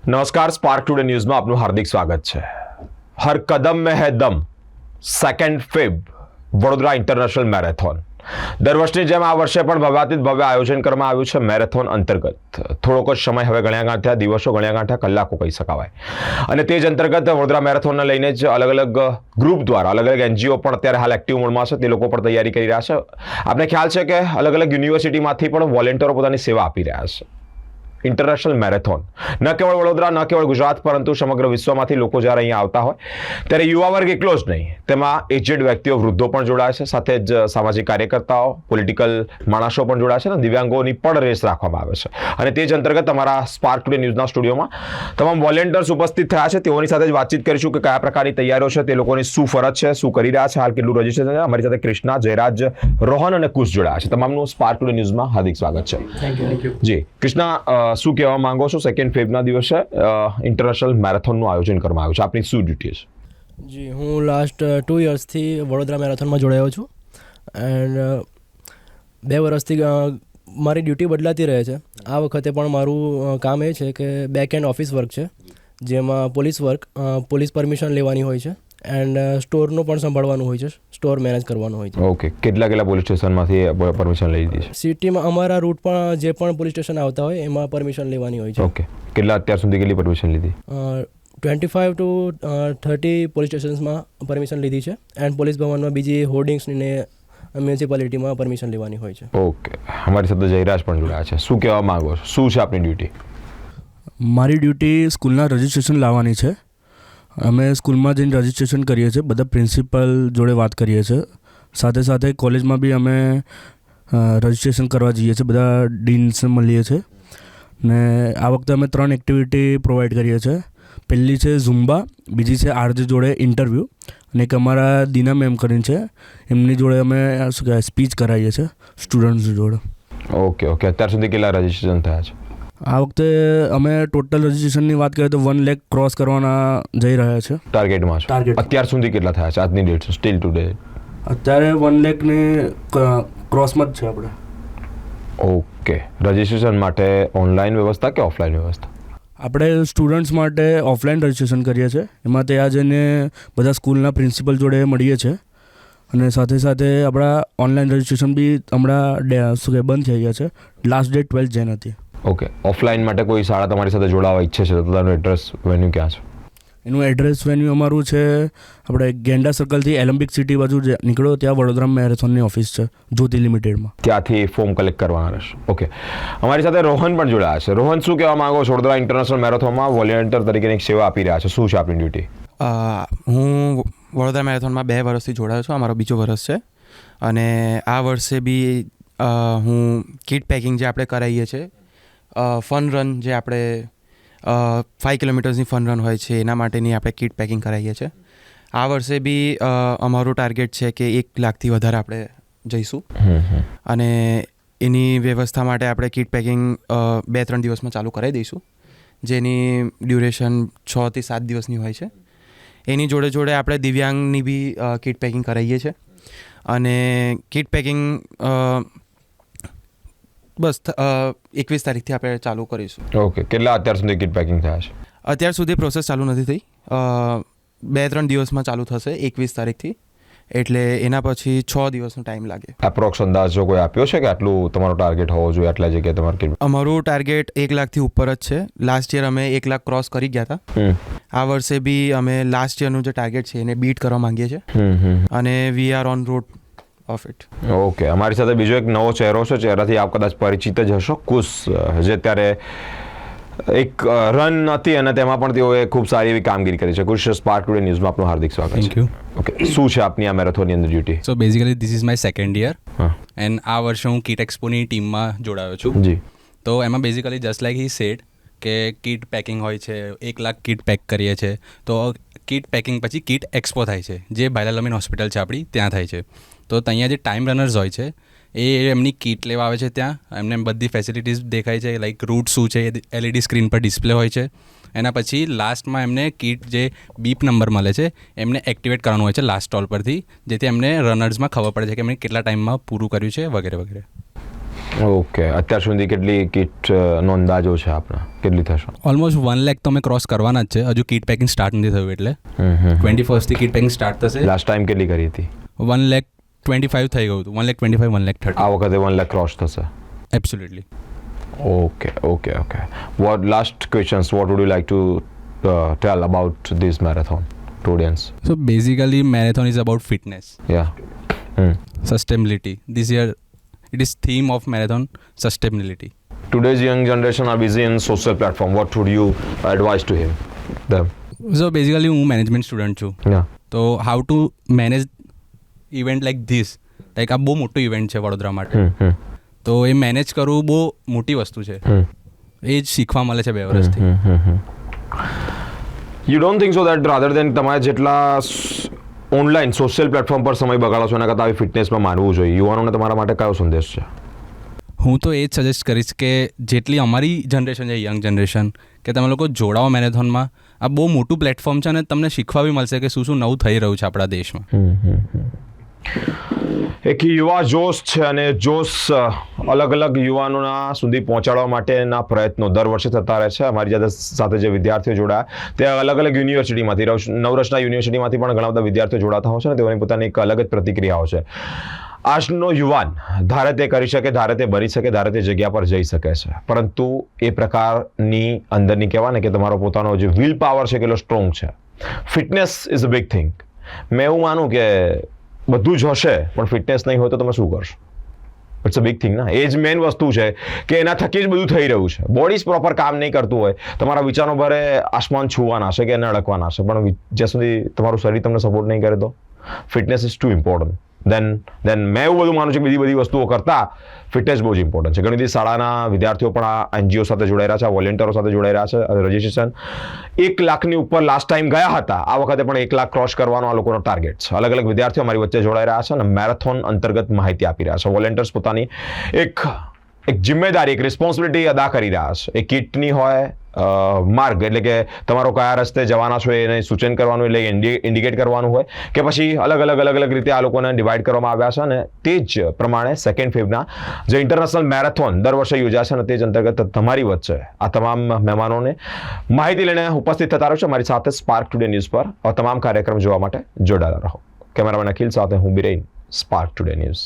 નમસ્કાર, spark today ન્યૂઝમાં આપનું હાર્દિક સ્વાગત છે. હર કદમ મેં હૈ દમ, 2 ફેબ વડોદરા ઇન્ટરનેશનલ મેરેથોન. દર વર્ષની જેમ આ વર્ષે પણ ભવ્યાતીત ભવ્ય આયોજન કરવામાં આવ્યું છે. મેરેથોન અંતર્ગત થોડોક જ સમય હવે ગણ્યા ગાંઠ્યા, દિવસો ગણ્યા ગાંઠ્યા, કલાકો કહી શકાય. અને તે જ અંતર્ગત વડોદરા મેરેથોનને લઈને જ અલગ અલગ ગ્રુપ દ્વારા અલગ અલગ એનજીઓ પણ અત્યારે હાલ એક્ટિવ મોડમાં છે. તે લોકો પણ તૈયારી કરી રહ્યા છે. આપને ખ્યાલ છે કે અલગ અલગ યુનિવર્સિટીમાંથી પણ વોલેન્ટિયરો પોતાની સેવા આપી રહ્યા છે. ઇન્ટરનેશનલ મેરેથોન ન કેવળ વડોદરા, ન કેવળ ગુજરાત, પરંતુ સમગ્ર વિશ્વમાંથી લોકો જ્યારે અહીંયા આવતા હોય ત્યારે યુવા વર્ગ એકલો જ નહીં, તેમાં એજેડ વ્યક્તિઓ, વૃદ્ધો પણ જોડાય છે. સાથે જ સામાજિક કાર્યકર્તાઓ, પોલિટિકલ માણસો પણ જોડાય છે અને દિવ્યાંગોની પણ રેસ રાખવામાં આવે છે. અને તે જ અંતર્ગત અમારા સ્પાર્ક ટુડે ન્યૂઝના સ્ટુડિયોમાં તમામ વોલેન્ટિયર્સ ઉપસ્થિત થયા છે. તેઓની સાથે જ વાતચીત કરીશું કે કયા પ્રકારની તૈયારીઓ છે, તે લોકોની શું ફરજ છે, શું કરી રહ્યા છે, હાલ કેટલું રજીસ્ટ્રેશન છે. અમારી સાથે કૃષ્ણા, જયરાજ, રોહન અને કુશ જોડાયા છે. તમામનું સ્પાર્ક ટુડે ન્યૂઝમાં હાર્દિક સ્વાગત છે. Thank you. જી કૃષ્ણા, શું કહેવા માંગો છો? 2 ફેબ્રુઆરીના દિવસે ઇન્ટરનેશનલ મેરેથોનનું આયોજન કરવામાં આવ્યું છે. આપની શું ડ્યુટી છે? જી, હું લાસ્ટ 2 યર્સથી વડોદરા મેરેથોનમાં જોડાયો છું એન્ડ 2 વર્ષથી મારી ડ્યુટી બદલાતી રહે છે. આ વખતે પણ મારું કામ એ છે કે બેક એન્ડ ઓફિસ વર્ક છે, જેમાં પોલીસ પરમિશન લેવાની હોય છે એન્ડ સ્ટોરનું પણ સંભાળવાનું હોય છે, સ્ટોર મેનેજ કરવાનું હોય છે. ઓકે, કેટલા પોલીસ સ્ટેશનમાંથી પરમિશન લઈ લીધી છે? સિટીમાં અમારા રૂટ પણ જે પણ પોલીસ સ્ટેશન આવતા હોય એમાં પરમિશન લેવાની હોય છે. ઓકે, અત્યાર સુધી કેટલી પરમિશન લીધી? 25 to 30 પોલીસ સ્ટેશન્સમાં પરમિશન લીધી છે એન્ડ પોલીસ ભવનમાં બીજી હોર્ડિંગ્સને મ્યુનિસિપાલિટીમાં પરમિશન લેવાની હોય છે. ઓકે, અમારી સાથે જયરાજ પણ જોડાયા છે. શું કહેવા માંગો છો? શું છે આપની ડ્યુટી? મારી ડ્યુટી સ્કૂલના રજિસ્ટ્રેશન લાવવાની છે. અમે સ્કૂલમાં જઈને રજિસ્ટ્રેશન કરીએ છીએ, બધા પ્રિન્સિપલ જોડે વાત કરીએ છીએ. સાથે સાથે કોલેજમાં બી અમે રજિસ્ટ્રેશન કરવા જઈએ છીએ, બધા ડીન્સને મળીએ છીએ. ને આ વખતે અમે 3 એક્ટિવિટી પ્રોવાઈડ કરીએ છીએ. પહેલી છે ઝુમ્બા, બીજી છે આરજે જોડે ઇન્ટરવ્યૂ, અને એક અમારા દીના મેમ કરીને છે, એમની જોડે અમે શું કહેવાય સ્પીચ કરાવીએ છીએ સ્ટુડન્ટ્સ જોડે. ઓકે, અત્યાર સુધી કેટલા રજિસ્ટ્રેશન થયા છે? આ વખતે અમે ટોટલ રજિસ્ટ્રેશનની વાત કરીએ તો 1 લાખ ક્રોસ કરવાના જઈ રહ્યા છે. ટાર્ગેટમાં છો? અત્યાર સુધી કેટલા થયા છે આજની ડેટ સ્ટીલ ટુડે? અત્યારે 1 લાખની ક્રોસમાં જ છે આપણે. ઓકે, રજિસ્ટ્રેશન માટે ઓનલાઈન વ્યવસ્થા કે ઓફલાઈન વ્યવસ્થા? આપણે સ્ટુડન્ટ્સ માટે ઓફલાઈન રજિસ્ટ્રેશન કરીએ છીએ. એમાં ત્યાં જઈને બધા સ્કૂલના પ્રિન્સિપલ જોડે મળીએ છીએ અને સાથે સાથે આપણા ઓનલાઈન રજિસ્ટ્રેશન બી હમણાં શું કહે બંધ થઈ ગયા છે. લાસ્ટ ડેટ 12 જન હતી. ઓકે, ઓફલાઈન માટે કોઈ શાળા તમારી સાથે જોડાવા ઈચ્છે છે તો તમારું એડ્રેસ વેન્યુ ક્યાં છે? એનું એડ્રેસ વેન્યુ અમારું છે આપણે ગેંડા સર્કલથી એલેમ્બિક સિટી બાજુ નીકળો ત્યાં વડોદરા મેરેથોનની ઓફિસ છે, જ્યોતિ લિમિટેડમાં. ત્યાંથી ફોર્મ કલેક્ટ કરવાના રહેશે. ઓકે, અમારી સાથે રોહન પણ જોડાયા છે. રોહન, શું કહેવા માંગો છો? વડોદરા ઇન્ટરનેશનલ મેરેથોનમાં વોલેન્ટિયર તરીકેની એક સેવા આપી રહ્યા છે. શું છે આપની ડ્યુટી? હું વડોદરા મેરેથોનમાં 2 વર્ષથી જોડાયો છું. આ મારો બીજો વર્ષ છે અને આ વર્ષે બી હું કિટ પેકિંગ જે આપણે કરાવીએ છીએ, ફન રન જે આપણે 5 કિલોમીટર્સની ફન રન હોય છે એના માટેની આપણે કિટ પેકિંગ કરાવીએ છીએ. આ વર્ષે બી અમારું ટાર્ગેટ છે કે 1 લાખથી વધારે આપણે જઈશું અને એની વ્યવસ્થા માટે આપણે કિટ પેકિંગ 2-3 દિવસમાં ચાલુ કરાવી દઈશું, જેની ડ્યુરેશન 6 થી 7 દિવસની હોય છે. એની જોડે જોડે આપણે દિવ્યાંગની બી કિટ પેકિંગ કરાવીએ છીએ અને કિટ પેકિંગ બસ 21 તારીખથી આપણે ચાલુ કરીશું. ઓકે, કેટલા અત્યાર સુધી કિટ પેકિંગ થયા છે? અત્યાર સુધી પ્રોસેસ ચાલુ નથી થઈ. 2-3 દિવસમાં ચાલુ થશે 21 તારીખથી, એટલે એના પછી 6 દિવસનો ટાઈમ લાગે. એપ્રોક્સ અંદાજ જો કોઈ આપ્યો છે કે આટલું તમારો ટાર્ગેટ હોવો જોઈએ, આટલા જગ્યાએ તમારે કિટ? અમારું ટાર્ગેટ 1 લાખથી ઉપર જ છે. લાસ્ટ યર અમે 1 લાખ ક્રોસ કરી ગયા હતા. આ વર્ષે બી અમે લાસ્ટ યરનું જે ટાર્ગેટ છે એને બીટ કરવા માંગીએ છીએ અને we are on road of it. Okay, અમારી સાથે બીજો એક નવો ચહેરો છે. ચહેરાથી આપ કદાચ પરિચિત જ હશો. કુશ, જે અત્યારે એક રન હતી અને તેમાં પણ તેઓએ ખૂબ સારી એવી કામગીરી કરી છે. કુશ, સ્પાર્ક ટુડે ન્યૂઝમાં આપનું હાર્દિક સ્વાગત છે. Thank you. ઓકે, શું છે આપની આ મેરેથોનની અંદર duty? So basically this is my 2nd year and આ વર્ષે હું કિટ એક્સપોની ટીમમાં જોડાયો છું. જી. તો એમાં basically just like he said કે કિટ પેકિંગ હોય છે, 1 લાખ કિટ પેક કરીએ છીએ. તો કિટ પેકિંગ પછી કિટ એક્સપો થાય છે, જે બાયલાલમીન હોસ્પિટલ છે આપણી, ત્યાં થાય છે. તો ત્યાં જે ટાઈમ રનર્સ હોય છે એ એમની કિટ લેવા આવે છે. ત્યાં એમને બધી ફેસિલિટીઝ દેખાય છે, લાઈક રૂટ શું છે એ LED સ્ક્રીન પર ડિસ્પ્લે હોય છે. એના પછી લાસ્ટમાં એમને કિટ જે બીપ નંબર મળે છે એમને એક્ટિવેટ કરવાનું હોય છે લાસ્ટ સ્ટોલ પરથી, જેથી એમને રનર્સમાં ખબર પડે છે કે એમણે કેટલા ટાઈમમાં પૂરું કર્યું છે વગેરે વગેરે. ઓકે, અત્યાર સુધી કેટલી કિટનો અંદાજો છે આપણા, કેટલી થશે? ઓલમોસ્ટ 1 લાખ તો અમે ક્રોસ કરવાના જ છે. હજુ કિટ પેકિંગ સ્ટાર્ટ નથી થયું એટલે 21st કિટ પેકિંગ સ્ટાર્ટ થશે. લાસ્ટ ટાઈમ કેટલી કરી હતી? 1,25,000 થઈ ગયું હતું. 1,25,000, 1,30,000. આ વખતે 1 લાખ ક્રોસ થશે. Absolutely. Okay. What last questions? What would you like to tell about this marathon to audience? So basically marathon is about fitness, Yeah. sustainability. This year it is theme of marathon, sustainability. Today's young generation are busy in social platform. What would you advise to them? So basically હું management student છું. Yeah. તો how to manage event like this, like આ બહુ મોટું event છે વડોદરા માટે. તો એ manage કરવું બહુ મોટી વસ્તુ છે. એ જ શીખવા મળે છે 2 વર્ષથી. You don't think so that rather than તમારે જેટલા ઓનલાઈન સોશિયલ પ્લેટફોર્મ પર સમય બગાડો છો એના કરતાં આવી ફિટનેસમાં માનવું જોઈએ? યુવાનોને તમારા માટે કયો સંદેશ છે? હું તો એ જ સજેસ્ટ કરીશ કે જેટલી અમારી જનરેશન છે, યંગ જનરેશન, કે તમે લોકો જોડાઓ મેરેથોનમાં. આ બહુ મોટું પ્લેટફોર્મ છે અને તમને શીખવા બી મળશે કે શું શું નવું થઈ રહ્યું છે આપણા દેશમાં. એક યુવા જોશ છે અને જોશ અલગ અલગ યુવાનોના સુધી પહોંચાડવા માટેના પ્રયત્નો દર વર્ષે થતા રહે છે. અમારી સાથે જે વિદ્યાર્થીઓ જોડાયા તે અલગ અલગ યુનિવર્સિટીમાંથી, નવરચના યુનિવર્સિટીમાંથી પણ ઘણા બધા વિદ્યાર્થીઓ જોડાતા હોય છે અને તેઓની પોતાની એક અલગ જ પ્રતિક્રિયાઓ છે. આજનો યુવાન ધારે તે કરી શકે, ધારે તે બની શકે, ધારે તે જગ્યા પર જઈ શકે છે, પરંતુ એ પ્રકારની અંદરની કહેવાય ને કે તમારો પોતાનો જે વિલ પાવર છે કેટલો સ્ટ્રોંગ છે. Fitness is a big thing. મેં એવું માનું કે બધું જ હશે પણ ફિટનેસ નહીં હોય તો તમે શું કરશો? ઇટ્સ અ બિગ થિંગ ના. એ જ મેઇન વસ્તુ છે કે એના થકી જ બધું થઈ રહ્યું છે. બોડી જ પ્રોપર કામ નહીં કરતું હોય, તમારા વિચારો ભરે આસમાન છુવાના હશે કે એને અડકવાના હશે, પણ જ્યાં સુધી તમારું શરીર તમને સપોર્ટ નહીં કરે તો ફિટનેસ ઇઝ ટુ ઇમ્પોર્ટન્ટ. દેન મેં એવું બધું માનું છું કે બીજી વસ્તુઓ કરતાં ફિટનેસ બહુ જ ઇમ્પોર્ટન્ટ છે. ઘણી બધી શાળાના વિદ્યાર્થીઓ પણ આ એનજીઓ સાથે જોડાઈ રહ્યા છે, વોલેન્ટિયરો સાથે જોડાઈ રહ્યા છે. અને રજિસ્ટ્રેશન 1 લાખની ઉપર લાસ્ટ ટાઈમ ગયા હતા. આ વખતે પણ 1 લાખ ક્રોસ કરવાનો આ લોકોનો ટાર્ગેટ છે. અલગ અલગ વિદ્યાર્થીઓ અમારી વચ્ચે જોડાઈ રહ્યા છે અને મેરેથોન અંતર્ગત માહિતી આપી રહ્યા છે. વોલેન્ટિયર્સ પોતાની એક જિમ્મેદારી, એક રિસ્પોન્સિબિલિટી અદા કરી રહ્યા છે. એ કિટની હોય, માર્ગ એટલે કે તમારો કયા રસ્તે જવાના છો એને સૂચન કરવાનું, એટલે ઇન્ડિકેટ કરવાનું હોય, કે પછી અલગ અલગ રીતે આ લોકોને ડિવાઈડ કરવામાં આવ્યા છે. અને તે જ પ્રમાણે 2 ફેબ્રુઆરીના જે ઇન્ટરનેશનલ મેરેથોન દર વર્ષે યોજાશે અને તે જ અંતર્ગત તમારી વચ્ચે આ તમામ મહેમાનોને માહિતી લઈને ઉપસ્થિત થતા રહેશે. મારી સાથે સ્પાર્ક ટુડે ન્યૂઝ પર આ તમામ કાર્યક્રમ જોવા માટે જોડાયેલા રહો. કેમેરામેન અખિલ સાથે હું બિરેન, સ્પાર્ક ટુડે ન્યૂઝ.